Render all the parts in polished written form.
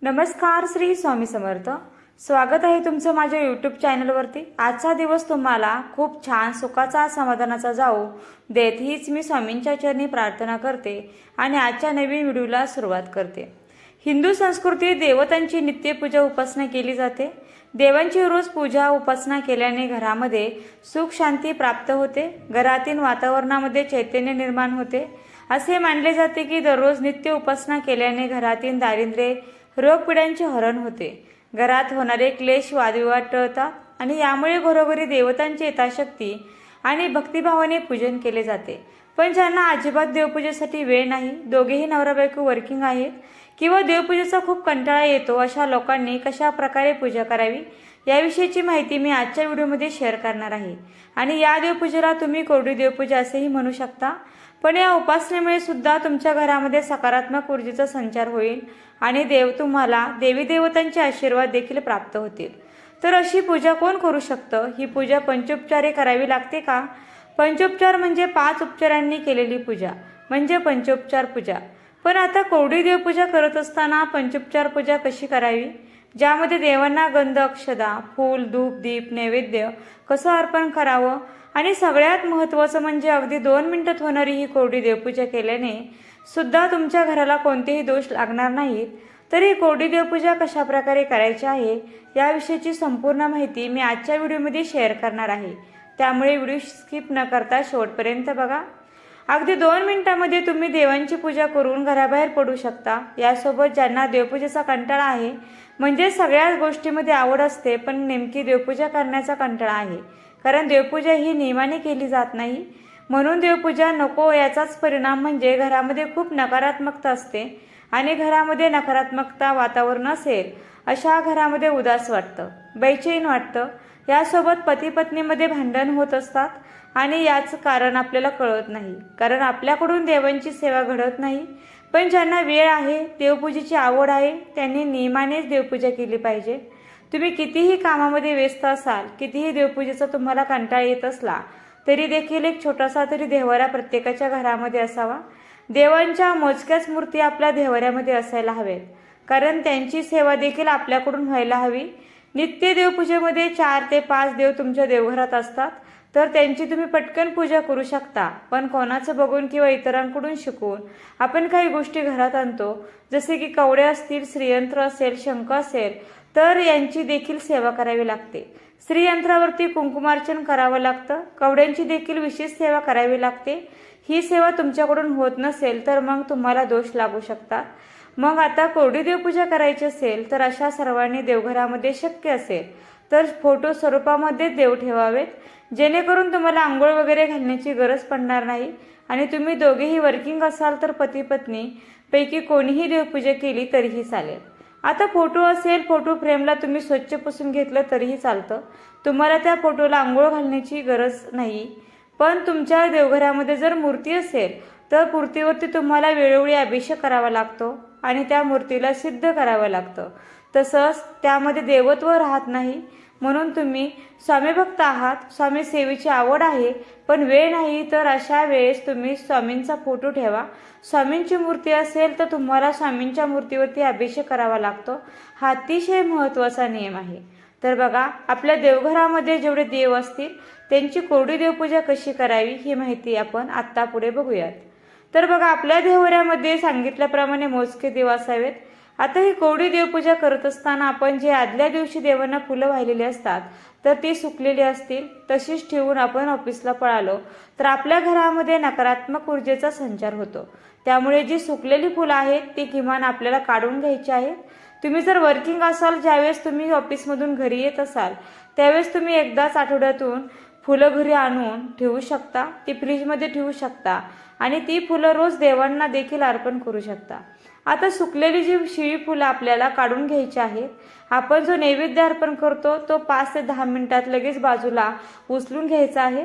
नमस्कार, श्री स्वामी समर्थ। स्वागत आहे तुमचं माझ्या यूट्यूब चॅनलवरती। आजचा दिवस तुम्हाला खूप छान सुखाचा समाधानाचा जाओ देत हीच मी स्वामींच्या चरणी प्रार्थना करते आणि आजच्या नवीन व्हिडिओला सुरुवात करते। हिंदू संस्कृतीत देवतांची नित्यपूजा उपासना केली जाते। देवांची रोज पूजा उपासना केल्याने घरामध्ये सुख शांती प्राप्त होते, घरातील वातावरणामध्ये चैतन्य निर्माण होते। असे मानले जाते की दररोज नित्य उपासना केल्याने घरातील दारिद्र्य रोगपिढ्यांचे हरण होते, घरात होणारे क्लेश वादविवाद टळतात आणि यामुळे घरोघरी देवतांची यथाशक्ती आणि भक्तिभावाने पूजन केले जाते। पण ज्यांना अजिबात देवपूजेसाठी वेळ नाही, दोघेही नवरा बायको वर्किंग आहेत किंवा देवपूजेचा खूप कंटाळा येतो, अशा लोकांनी कशा प्रकारे पूजा करावी याविषयीची माहिती मी आजच्या व्हिडिओमध्ये शेअर करणार आहे। आणि या देवपूजेला तुम्ही कोरडी देवपूजा असेही म्हणू शकता। पण या उपासनेमुळे सुद्धा तुमच्या घरामध्ये सकारात्मक ऊर्जेचा संचार होईल आणि तुम्हाला देवी देवतांचे आशीर्वाद देखील प्राप्त होतील। तर अशी पूजा कोण करू शकतं? ही पूजा पंचोपचारे करावी लागते का? पंचोपचार म्हणजे 5 उपचारांनी केलेली पूजा म्हणजे पंचोपचार पूजा। पण आता कोरडी देवपूजा करत असताना पंचोपचार पूजा कशी करावी, ज्यामध्ये देवांना गंध, अक्षदा, फूल, धूप, दीप, नैवेद्य कसं अर्पण करावं आणि सगळ्यात महत्त्वाचं म्हणजे अगदी 2 मिनिटात होणारी ही कोरडी देवपूजा केल्याने सुद्धा तुमच्या घराला कोणतेही दोष लागणार नाहीत। तर ही कोरडी देवपूजा कशा प्रकारे करायची आहे याविषयीची संपूर्ण माहिती मी आजच्या व्हिडिओमध्ये शेअर करणार आहे, त्यामुळे व्हिडिओ स्किप न करता शेवटपर्यंत बघा। अगदी 2 मिनिटांमध्ये तुम्ही देवांची पूजा करून घराबाहेर पडू शकता। यासोबत ज्यांना देवपूजेचा कंटाळा आहे, म्हणजे सगळ्याच गोष्टीमध्ये आवड असते पण नेमकी देवपूजा करण्याचा कंटाळा आहे, कारण देवपूजा ही नियमाने केली जात नाही, म्हणून देवपूजा नको याचाच परिणाम म्हणजे घरामध्ये खूप नकारात्मकता असते आणि घरामध्ये नकारात्मकता वातावरण असेल अशा घरामध्ये उदास वाटतं, बेचैन वाटतं। यासोबत पती पत्नीमध्ये भांडण होत असतात आणि याच कारण आपल्याला कळत नाही, कारण आपल्याकडून देवांची सेवा घडत नाही। पण ज्यांना वेळ आहे, देवपूजेची आवड आहे, त्यांनी नियमानेच देवपूजा केली पाहिजे। तुम्ही कितीही कामामध्ये व्यस्त असाल, कितीही देवपूजेचा तुम्हाला कंटाळा येत असला तरी देखील एक छोटासा तरी देव्हारा प्रत्येकाच्या घरामध्ये असावा। देवांच्या मोजक्याच मूर्ती आपल्या देव्हाऱ्यामध्ये असायला हवेत, कारण त्यांची सेवा देखील आपल्याकडून व्हायला हवी। नित्य देवपूजेमध्ये 4 ते 5 देव तुमच्या देवघरात असतात, तर त्यांची तुम्ही पटकन पूजा करू शकता। पण कोणाचं बघून किंवा इतरांकडून शिकून आपण काही गोष्टी घरात आणतो, जसे की कवडे असतील, श्रीयंत्र असेल, शंख असेल, तर यांची देखील सेवा करावी लागते। श्रीयंत्रावरती कुंकुमार्चन करावं लागतं, कवड्यांची देखील विशेष सेवा करावी लागते। ही सेवा तुमच्याकडून होत नसेल तर मग तुम्हाला दोष लागू शकतात। मग आता कोरडी देवपूजा करायची असेल तर अशा सर्वांनी देवघरामध्ये शक्य असेल तर फोटो स्वरूपामध्ये देव ठेवावेत, जेणेकरून तुम्हाला आंघोळ वगैरे घालण्याची गरज पडणार नाही। आणि तुम्ही दोघेही वर्किंग असाल तर पती पत्नी पैकी कोणीही देवपूजा केली तरीही चालेल। आता फोटो असेल, फोटो फ्रेमला तुम्ही स्वच्छ पुसून घेतलं तरीही चालतं, तुम्हाला त्या फोटोला आंघोळ घालण्याची गरज नाही। पण तुमच्या देवघरामध्ये जर मूर्ती असेल तर मूर्तीवरती तुम्हाला वेळोवेळी अभिषेक करावा लागतो आणि त्या मूर्तीला सिद्ध करावं लागतं। तसंच त्यामध्ये देवत्व राहत नाही, म्हणून तुम्ही स्वामी भक्त आहात, स्वामी सेवेची आवड आहे पण वेळ नाही, तर अशा वेळेस तुम्ही स्वामींचा फोटो ठेवा। स्वामींची मूर्ती असेल तर तुम्हाला स्वामींच्या मूर्तीवरती अभिषेक करावा लागतो, हा अतिशय महत्त्वाचा नियम आहे। तर बघा, आपल्या देवघरामध्ये जेवढे देव असतील त्यांची कोरडी देवपूजा कशी करावी ही माहिती आपण आत्ता पुढे बघूयात। तर बघा, आपल्या देवघरामध्ये सांगितल्याप्रमाणे मोजके देव असावेत। आता ही कोरडी देवपूजा करत असताना आपण जे आदल्या दिवशी देवांना फुलं वाहिलेली असतात तर ती सुकलेली असतील तशीच ठेवून आपण ऑफिसला पळालो तर आपल्या घरामध्ये नकारात्मक ऊर्जेचा संचार होतो। त्यामुळे जी सुकलेली फुलं आहेत ती किमान आपल्याला काढून घ्यायची आहेत। तुम्ही जर वर्किंग असाल, ज्यावेळेस तुम्ही ऑफिसमधून घरी येत असाल त्यावेळेस तुम्ही एकदाच आठवड्यातून फुलं घरी आणून ठेवू शकता, ती फ्रीजमध्ये ठेवू शकता आणि ती फुलं रोज देवांना देखील अर्पण करू शकता। आता सुकलेली जी शिळी फुलं आपल्याला काढून घ्यायची आहेत। आपण जो नैवेद्य अर्पण करतो तो 5 ते 10 मिनिटात लगेच बाजूला उचलून घ्यायचा आहे।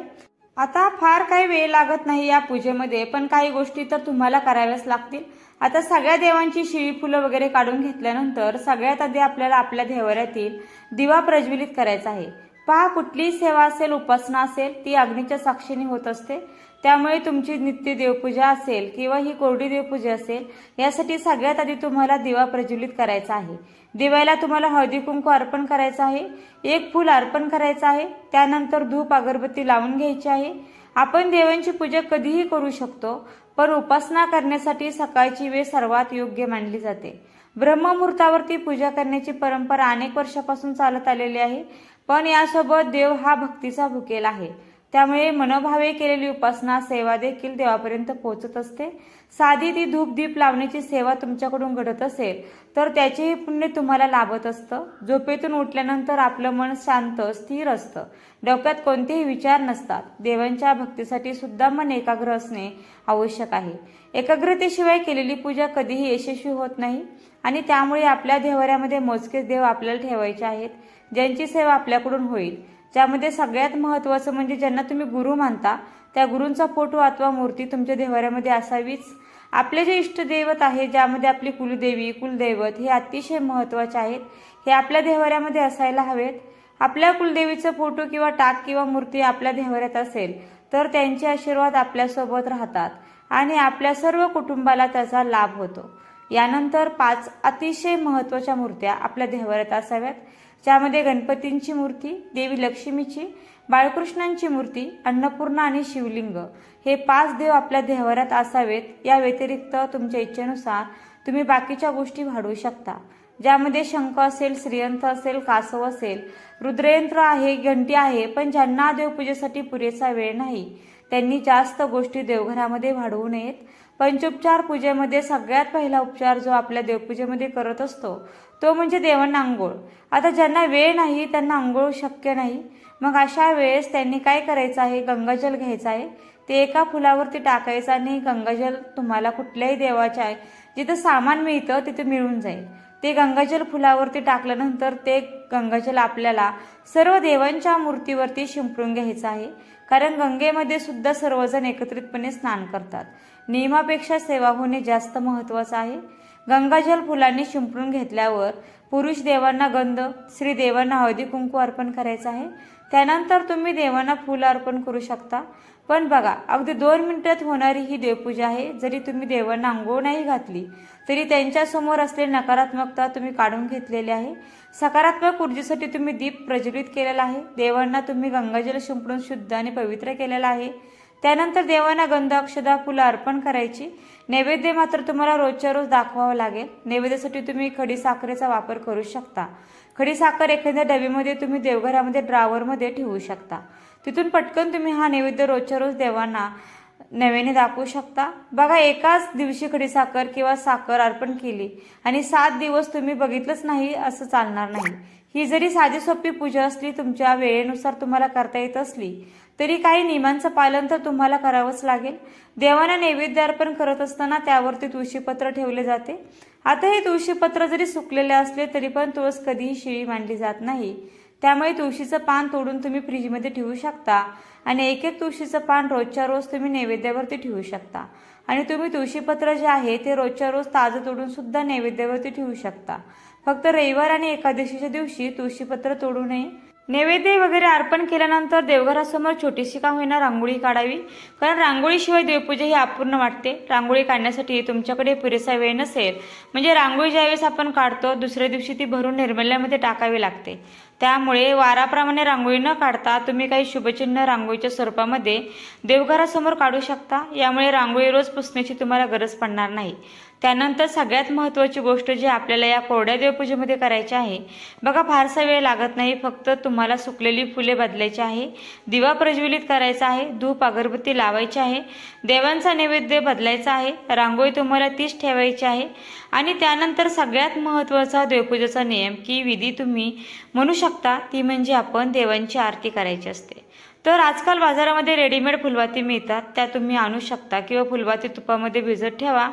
आता फार काही वेळ लागत नाही या पूजेमध्ये, पण काही गोष्टी तर तुम्हाला कराव्याच लागतील। आता सगळ्या देवांची शिळी फुलं वगैरे काढून घेतल्यानंतर सगळ्यात आधी आपल्याला आपल्या देव्हाऱ्यातील दिवा प्रज्वलित करायचा आहे। पहा, कुठलीही सेवा असेल, उपासना असेल, ती अग्नीच्या साक्षीने होत असते। त्यामुळे तुमची नित्य देवपूजा असेल किंवा ही कोरडी देवपूजा असेल, यासाठी सगळ्यात आधी तुम्हाला दिवा प्रज्वलित करायचा आहे। दिव्याला तुम्हाला हळदी कुंकू अर्पण करायचं आहे, एक फूल अर्पण करायचं आहे, त्यानंतर धूप अगरबत्ती लावून घ्यायची आहे। आपण देवांची पूजा कधीही करू शकतो, पण उपासना करण्यासाठी सकाळची वेळ सर्वात योग्य मानली जाते। ब्रह्ममुहूर्तावरती पूजा करण्याची परंपरा अनेक वर्षापासून चालत आलेली आहे, पण यासोबत देव हा भक्तीचा भुकेल आहे, त्यामुळे मनोभावे केलेली उपासना सेवा देखील देवापर्यंत पोहोचत असते। साधी ती धूप दीप लावण्याची सेवा तुमच्याकडून घडत असेल तर त्याचेही पुण्य तुम्हाला लाभत असतं। झोपेतून उठल्यानंतर आपलं मन शांत स्थिर असतं, डोक्यात कोणतेही विचार नसतात। देवांच्या भक्तीसाठी सुद्धा मन एकाग्र असणे आवश्यक आहे। एकाग्रतेशिवाय केलेली पूजा कधीही यशस्वी होत नाही आणि त्यामुळे आपल्या देवाऱ्यामध्ये मोजकेच देव आपल्याला ठेवायचे आहेत, ज्यांची सेवा आपल्याकडून होईल। ज्यामध्ये सगळ्यात महत्त्वाचं म्हणजे ज्यांना तुम्ही गुरु मानता त्या गुरूंचा फोटो अथवा मूर्ती तुमच्या देवाऱ्यामध्ये असावीच। आपले जे इष्टदैवत आहे, ज्यामध्ये आपली कुलदेवी कुलदैवत हे अतिशय महत्त्वाचे आहेत, हे आपल्या देवाऱ्यामध्ये असायला हवेत। आपल्या कुलदेवीचा फोटो किंवा टाक किंवा मूर्ती आपल्या देवाऱ्यात असेल तर त्यांचे आशीर्वाद आपल्यासोबत राहतात आणि आपल्या सर्व कुटुंबाला त्याचा लाभ होतो। यानंतर 5 अतिशय महत्त्वाच्या मूर्त्या आपल्या देवाऱ्यात असाव्यात, ज्यामध्ये गणपतींची मूर्ती, देवी लक्ष्मीची, बाळकृष्णांची मूर्ती, अन्नपूर्णा आणि शिवलिंग हे 5 देव आपल्या देवाऱ्यात असावेत। या व्यतिरिक्त तुमच्या इच्छेनुसार तुम्ही बाकीच्या गोष्टी वाढवू शकता, ज्यामध्ये शंख असेल, श्रीयंत्र असेल, कासव असेल, रुद्रयंत्र आहे, घंटी आहे। पण ज्यांना देवपूजेसाठी पुरेसा वेळ नाही त्यांनी जास्त गोष्टी देवघरामध्ये वाढवू नयेत। पंचोपचार पूजेमध्ये सगळ्यात पहिला उपचार जो आपल्या देवपूजेमध्ये करत असतो तो म्हणजे देवांना आंघोळ। आता ज्यांना वेळ नाही त्यांना आंघोळ शक्य नाही, मग अशा वेळेस त्यांनी काय करायचं आहे, गंगाजल घ्यायचं आहे, ते एका फुलावरती टाकायचं आणि गंगाजल तुम्हाला कुठल्याही देवाच्या आहे जिथं सामान मिळतं तिथे मिळून जाईल। ते गंगाजल फुलावरती टाकल्यानंतर ते गंगाजल आपल्याला सर्व देवांच्या मूर्तीवरती शिंपडून घ्यायचं आहे, कारण गंगेमध्ये सुद्धा सर्वजण एकत्रितपणे स्नान करतात। नियमापेक्षा सेवा होणे जास्त महत्त्वाचं आहे। गंगाजल फुलांनी शिंपडून घेतल्यावर पुरुष देवांना गंध, स्त्री देवांना हळदी कुंकू अर्पण करायचं आहे। त्यानंतर तुम्ही देवांना फुल अर्पण करू शकता। पण बघा, अगदी 2 मिनिटात होणारी ही देवपूजा आहे। जरी तुम्ही देवांना अंघोळ नाही घातली तरी त्यांच्या समोर असलेली नकारात्मकता तुम्ही काढून घेतलेली आहे। सकारात्मक ऊर्जेसाठी तुम्ही दीप प्रज्वलित केलेला आहे। देवांना तुम्ही गंगाजल शिंपडून शुद्ध आणि पवित्र केलेला आहे। त्यानंतर देवांना गंध, अक्षदा, फुलं अर्पण करायची। नैवेद्य मात्र तुम्हाला रोजच्या रोज दाखवावं लागेल। नैवेद्यासाठी तुम्ही खडीसाखरेचा वापर करू शकता। खडीसाखर एखाद्या डबीमध्ये तुम्ही देवघरामध्ये ड्रावरमध्ये ठेवू शकता, तिथून पटकन तुम्ही हा नैवेद्य रोजच्या रोज देवांना नव्याने दाखवू शकता। बघा, एकाच दिवशी खडीसाखर किंवा साखर अर्पण केली आणि 7 दिवस तुम्ही बघितलंच नाही असं चालणार नाही। ही जरी साधी सोपी पूजा असली, तुमच्या वेळेनुसार तुम्हाला करता येत असली तरी काही नियमांचं पालन तर तुम्हाला करावंच लागेल। देवांना नैवेद्य अर्पण करत असताना त्यावरती तुळशीपत्र ठेवले जाते। आता हे तुळशीपत्र जरी सुकलेले असले तरी पण तुळस कधीही शिळी मानली जात नाही, त्यामुळे तुळशीचं पान तोडून तुम्ही फ्रीजमध्ये ठेवू शकता आणि एक तुळशीचं पान रोजच्या रोज तुम्ही नैवेद्यावरती ठेवू शकता। आणि तुम्ही तुळशीपत्र जे आहे ते रोजच्या रोज ताजं तोडून सुद्धा नैवेद्यावरती ठेवू शकता। फक्त रविवार आणि एकादशीच्या दिवशी तुळशीपत्र तोडू नये। नैवेद्य वगैरे अर्पण केल्यानंतर देवघरासमोर छोटीशी का होईना रांगोळी काढावी, कारण रांगोळीशिवाय देवपूजा ही अपूर्ण वाटते। रांगोळी काढण्यासाठी तुमच्याकडे पुरेसा वेळ नसेल म्हणजे रांगोळी ज्यावेळेस आपण काढतो दुसऱ्या दिवशी ती भरून निर्मल्यामध्ये टाकावी लागते। त्यामुळे वाराप्रमाणे रांगोळी न काढता तुम्ही काही शुभचिन्ह रांगोळीच्या स्वरूपामध्ये देवघरासमोर काढू शकता। यामुळे रांगोळी रोज पुसण्याची तुम्हाला गरज पडणार नाही। त्यानंतर सगळ्यात महत्त्वाची गोष्ट जी आपल्याला या कोरड्या देवपूजेमध्ये करायची आहे, बघा फारसा वेळ लागत नाही, फक्त तुम्हाला सुकलेली फुले बदलायची आहे, दिवा प्रज्वलित करायचा आहे, धूप अगरबत्ती लावायची आहे, देवांचा नैवेद्य बदलायचा आहे, रांगोळी तुम्हाला तीच ठेवायची आहे। आणि त्यानंतर सगळ्यात महत्त्वाचा देवपूजेचा नियम की विधी तुम्ही म्हणू शकता, ती म्हणजे आपण देवांची आरती करायची असते। तर आजकाल बाजारामध्ये रेडीमेड फुलवाती मिळतात, त्या तुम्ही आणू शकता किंवा फुलवाती तुपामध्ये भिजत ठेवा।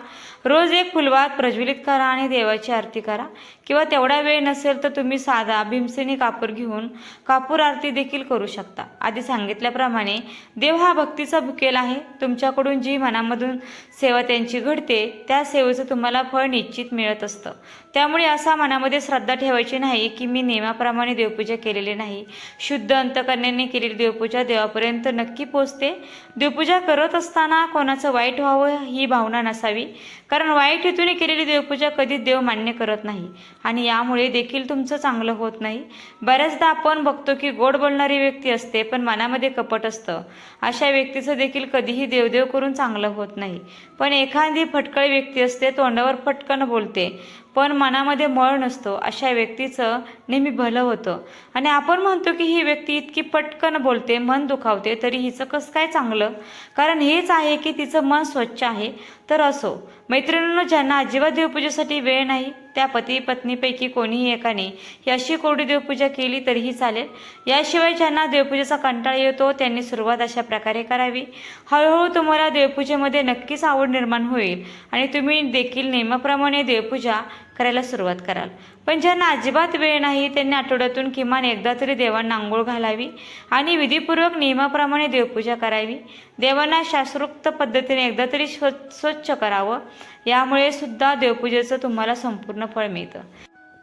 रोज एक फुलवात प्रज्वलित करा आणि देवाची आरती करा, किंवा तेवढा वेळ नसेल तर तुम्ही साधा भीमसेनी कापूर घेऊन कापूर आरती देखील करू शकता। आधी सांगितल्याप्रमाणे देव हा भक्तीचा भुकेल आहे। तुमच्याकडून जी मनामधून सेवा त्यांची घडते त्या सेवेचं तुम्हाला फळ निश्चित मिळत असतं। त्यामुळे असा मनामध्ये श्रद्धा ठेवायची नाही की मी नियमाप्रमाणे देवपूजा केलेली नाही. शुद्ध अंतकरणाने केलेली देवपूजा देवापर्यंत नक्की पोचते. देवपूजा करत असताना कोणाचं वाईट व्हावं ही भावना नसावी, कारण वाईट हेतूने केलेली देवपूजा कधीच देव मान्य करत नाही आणि यामुळे देखील तुमचं चांगलं होत नाही. बऱ्याचदा आपण बघतो की गोड बोलणारी व्यक्ती असते पण मनामध्ये कपट असतं. अशा व्यक्तीचं देखील कधीही देवदेव करून चांगलं होत नाही. पण एखादी फटकळी व्यक्ती असते, तोंडावर पटकन बोलते पण मनामध्ये मळ नसतो, अशा व्यक्तीचं नेहमी भलं होतं. आणि आपण म्हणतो की ही व्यक्ती इतकी पटकन बोलते, मन दुखावते, तरी हिचं कसं काय चांगलं? कारण हेच आहे की तिचं मन स्वच्छ आहे. तर असो मैत्रिणींनो, ज्यांना अजिबात देवपूजेसाठी वेळ नाही त्या पती पत्नीपैकी कोणीही एकाने ही अशी कोरडी देवपूजा केली तरीही चालेल. याशिवाय ज्यांना देवपूजेचा कंटाळा येतो त्यांनी सुरुवात अशा प्रकारे करावी. हळूहळू तुम्हाला देवपूजेमध्ये नक्कीच आवड निर्माण होईल आणि तुम्ही देखील नियमाप्रमाणे देवपूजा करायला सुरुवात कराल. पण ज्यांना अजिबात वेळ नाही त्यांनी आठवड्यातून किमान एकदा तरी देवांना आंघोळ घालावी आणि विधीपूर्वक नियमाप्रमाणे देवपूजा करावी. देवांना शास्त्रोक्त पद्धतीने एकदा तरी स्वच्छ करावं. यामुळे सुद्धा देवपूजेचं तुम्हाला संपूर्ण फळ मिळतं.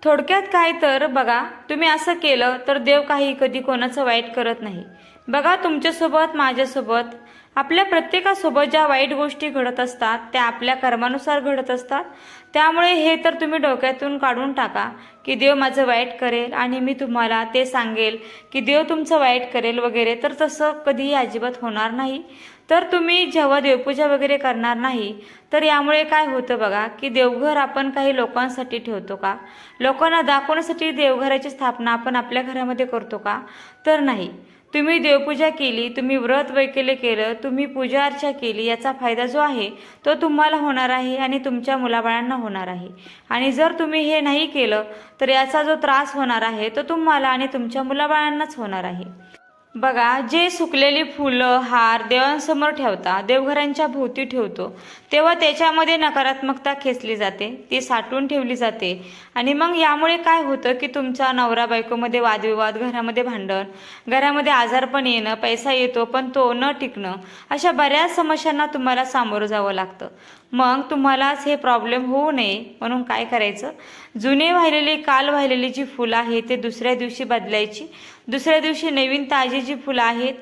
थोडक्यात काय तर बघा, तुम्ही असं केलं तर देव काही कधी कोणाचं वाईट करत नाही. बघा, तुमच्यासोबत, माझ्यासोबत, आपल्या प्रत्येकासोबत ज्या वाईट गोष्टी घडत असतात त्या आपल्या कर्मानुसार घडत असतात. त्यामुळे हे तर तुम्ही डोक्यातून काढून टाका की देव माझं वाईट करेल आणि मी तुम्हाला ते सांगेल की देव तुमचं वाईट करेल वगैरे. तर तसं कधीही अजिबात होणार नाही. तर तुम्ही जेव्हा देवपूजा वगैरे करणार नाही तर यामुळे काय होतं बघा की देवघर आपण काही लोकांसाठी ठेवतो का? लोकांना दाखवण्यासाठी देवघराची स्थापना आपण आपल्या घरामध्ये करतो का? तर नाही. तुम्ही देवपूजा केली, तुम्ही व्रत वैकल्य केलं, तुम्ही पूजा अर्चा केली, याचा फायदा जो आहे तो तुम्हाला होणार आहे आणि तुमच्या मुलाबाळांना होणार आहे. आणि जर तुम्ही हे नाही केलं तर याचा जो त्रास होणार आहे तो तुम्हाला आणि तुमच्या मुलाबाळांनाच होणार आहे. बघा, जे सुकलेली फुलं, हार देवांसमोर ठेवता, देवघरांच्या भोवती ठेवतो, तेव्हा त्याच्यामध्ये नकारात्मकता खेचली जाते, ती साठवून ठेवली जाते. आणि मग यामुळे काय होतं की तुमचा नवरा बायकोमध्ये वादविवाद, घरामध्ये भांडण, घरामध्ये आजारपण येणं, पैसा येतो पण तो न टिकणं, अशा बऱ्याच समस्यांना तुम्हाला सामोरं जावं लागतं. मग तुम्हालाच हे प्रॉब्लेम होऊ नये म्हणून काय करायचं, जुने वाहिलेली, काल वाहिलेली जी फुलं आहे ते दुसऱ्या दिवशी बदलायची. दुसऱ्या दिवशी नवीन ताजी जी फुलं आहेत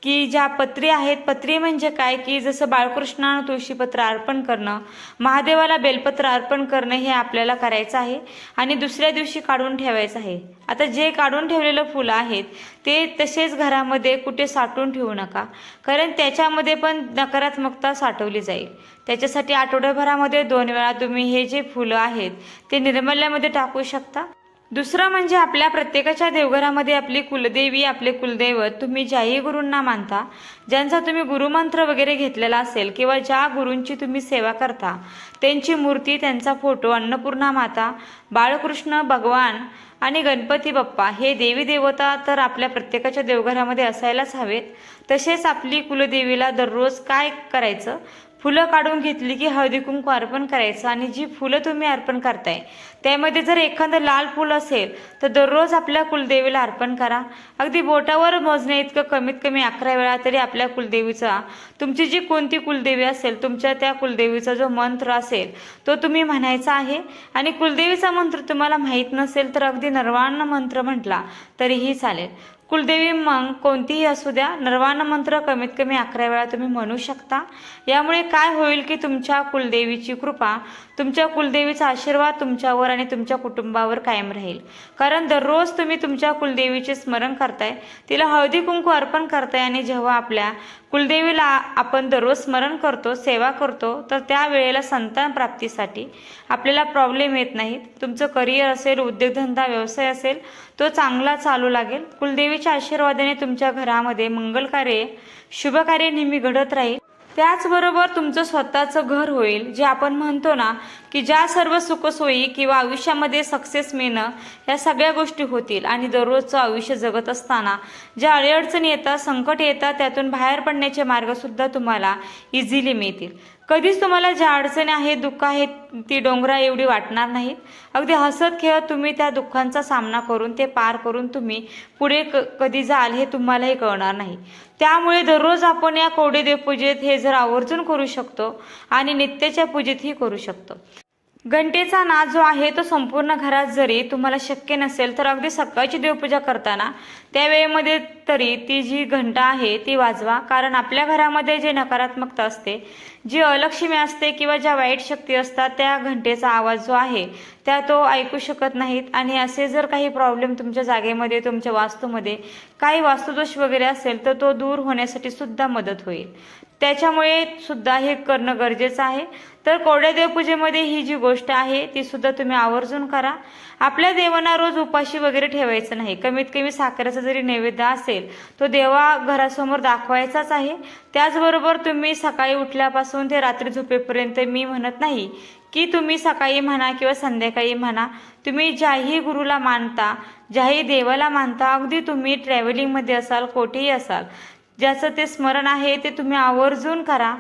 की ज्या पत्री आहेत, पत्री म्हणजे काय की जसं बाळकृष्णानं तुळशीपत्र अर्पण करणं, महादेवाला बेलपत्र अर्पण करणं हे आपल्याला करायचं आहे आणि दुसऱ्या दिवशी काढून ठेवायचं आहे. आता जे काढून ठेवलेलं फुलं आहेत ते तसेच घरामध्ये कुठे साठवून ठेवू नका, कारण त्याच्यामध्ये पण नकारात्मकता साठवली जाईल. त्याच्यासाठी आठवड्याभरामध्ये 2 वेळा तुम्ही हे जे फुलं आहेत ते निर्मल्यामध्ये टाकू शकता. दुसरं म्हणजे आपल्या प्रत्येकाच्या देवघरामध्ये आपली कुलदेवी, आपले कुलदैवत, तुम्ही ज्याही गुरूंना मानता, ज्यांचा तुम्ही गुरुमंत्र वगैरे घेतलेला असेल किंवा ज्या गुरूंची तुम्ही सेवा करता त्यांची मूर्ती, त्यांचा फोटो, अन्नपूर्णा माता, बाळकृष्ण भगवान आणि गणपती बाप्पा हे देवी देवता तर आपल्या प्रत्येकाच्या देवघरामध्ये असायलाच हवेत. तसेच आपली कुलदेवीला दररोज काय करायचं, फुलं काढून घेतली की हळदी कुंकू अर्पण करायचं आणि जी फुलं तुम्ही अर्पण करताय त्यामध्ये जर एखादं लाल फुल असेल तर दररोज आपल्या कुलदेवीला अर्पण करा. अगदी बोटावर मोजणे इतकं कमीत कमी 11 वेळा तरी आपल्या कुलदेवीचा, तुमची जी कोणती कुलदेवी असेल तुमच्या त्या कुलदेवीचा जो मंत्र असेल तो तुम्ही म्हणायचा आहे. आणि कुलदेवीचा मंत्र तुम्हाला माहीत नसेल तर अगदी नरवाण मंत्र म्हटला तरीही चालेल. कुलदेवी मग कोणतीही असू द्या, नरवाण मंत्र कमीत कमी 11 वेळा तुम्ही म्हणू शकता. यामुळे काय होईल की तुमच्या कुलदेवीची कृपा, तुमच्या कुलदेवीचा आशीर्वाद तुमच्यावर आणि तुमच्या कुटुंबावर कायम राहील. कारण दररोज तुम्ही तुमच्या कुलदेवीचे स्मरण करताय, तिला हळदी कुंकू अर्पण करताय आणि जेव्हा आपल्या कुलदेवीला आपण दररोज स्मरण करतो, सेवा करतो, तर त्या वेळेला संतान प्राप्तीसाठी आपल्याला प्रॉब्लेम येत नाहीत. तुमचं करिअर असेल, उद्योगधंदा, व्यवसाय असेल तो चांगला चालू लागेल. कुलदेवीच्या आशीर्वादाने तुमच्या घरामध्ये मंगलकार्य, शुभकार्य नेहमी घडत राहील. त्याचबरोबर तुमचं स्वतःचं घर होईल, जे आपण म्हणतो ना की ज्या सर्व सुखसोयी किंवा आयुष्यामध्ये सक्सेस मिळणं या सगळ्या गोष्टी होतील. आणि दररोजचं आयुष्य जगत असताना ज्या अडीअडचणी येतात, संकट येतात, त्यातून बाहेर पडण्याचे मार्गसुद्धा तुम्हाला इझिली मिळतील. कधीच तुम्हाला ज्या अडचणी आहेत, दुःख आहेत, ती डोंगरा एवढी वाटणार नाहीत. अगदी हसत खेळत तुम्ही त्या दुःखांचा सामना करून, ते पार करून तुम्ही पुढे कधी जाल हे तुम्हालाही कळणार नाही. त्यामुळे दररोज आपण या कोरडी देवपूजेत हे जर आवर्जून करू शकतो आणि नित्याच्या पूजेतही करू शकतो. घंटेचा नाद जो आहे तो संपूर्ण घरात जरी तुम्हाला शक्य नसेल तर अगदी सकाळची देवपूजा करताना त्या वेळेमध्ये तरी ती जी घंटा आहे ती वाजवा. कारण आपल्या घरामध्ये जे नकारात्मकता असते, जी अलक्ष्मी असते किंवा ज्या वाईट शक्ती असतात त्या घंटेचा आवाज जो आहे त्या तो ऐकू शकत नाहीत. आणि असे जर काही प्रॉब्लेम तुमच्या जागेमध्ये, तुमच्या वास्तूमध्ये काही वास्तुदोष वगैरे असेल तर तो दूर होण्यासाठी सुद्धा मदत होईल. त्याच्यामुळे सुद्धा हे करणं गरजेचं आहे. तर कोरड्या देवपूजेमध्ये ही जी गोष्ट आहे ती सुद्धा तुम्ही आवर्जून करा. आपल्या देवांना रोज उपाशी वगैरे ठेवायचं नाही. कमीत कमी साखरेचा जरी नैवेद्य असेल तो देवा घरासमोर दाखवायचाच आहे. त्याचबरोबर तुम्ही सकाळी उठल्यापासून ते रात्री झोपेपर्यंत, मी म्हणत नाही की तुम्ही सकाळी म्हणा किंवा संध्याकाळी म्हणा, तुम्ही ज्याही गुरुला मानता, ज्याही देवाला मानता, अगदी तुम्ही ट्रॅव्हलिंगमध्ये असाल, कोठेही असाल, ज्याचं ते स्मरण आहे ते तुम्ही आवर्जून करा.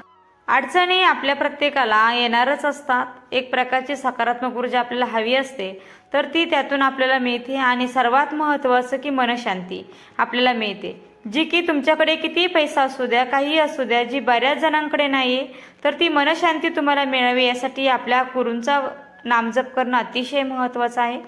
अडचणी आपल्या प्रत्येकाला येणारच असतात. एक प्रकारची सकारात्मक ऊर्जा आपल्याला हवी असते तर ती त्यातून आपल्याला मिळते. आणि सर्वात महत्त्वाचं की मनशांती आपल्याला मिळते, जी की तुमच्याकडे किती पैसा असू द्या, काही असू द्या, जी बऱ्याच जणांकडे नाही आहे, तर ती मनशांती तुम्हाला मिळावी यासाठी आपल्या गुरूंचा नामजप करणं अतिशय महत्त्वाचं आहे.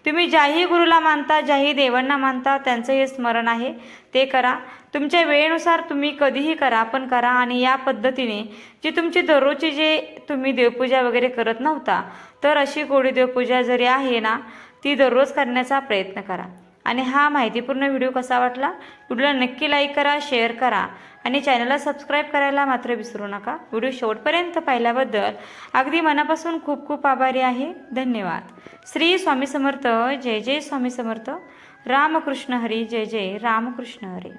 तुम्ही ज्याही गुरुला मानता, ज्याही देवांना मानता, त्यांचं हे स्मरण आहे ते करा. तुमच्या वेळेनुसार तुम्ही कधीही करा, पण करा. आणि या पद्धतीने जी तुमची दररोजची जे तुम्ही देवपूजा वगैरे करत नव्हता, तर अशी कोरडी देवपूजा जरी आहे ना, ती दररोज करण्याचा प्रयत्न करा. आणि हा माहितीपूर्ण व्हिडिओ कसा वाटला, व्हिडिओला नक्की लाईक करा, शेअर करा आणि चॅनलला सबस्क्राईब करायला मात्र विसरू नका. व्हिडिओ शेवटपर्यंत पाहिल्याबद्दल अगदी मनापासून खूप खूप आभारी आहे. धन्यवाद. श्री स्वामी समर्थ. जय जय स्वामी समर्थ. रामकृष्ण हरी. जय जय रामकृष्ण हरी.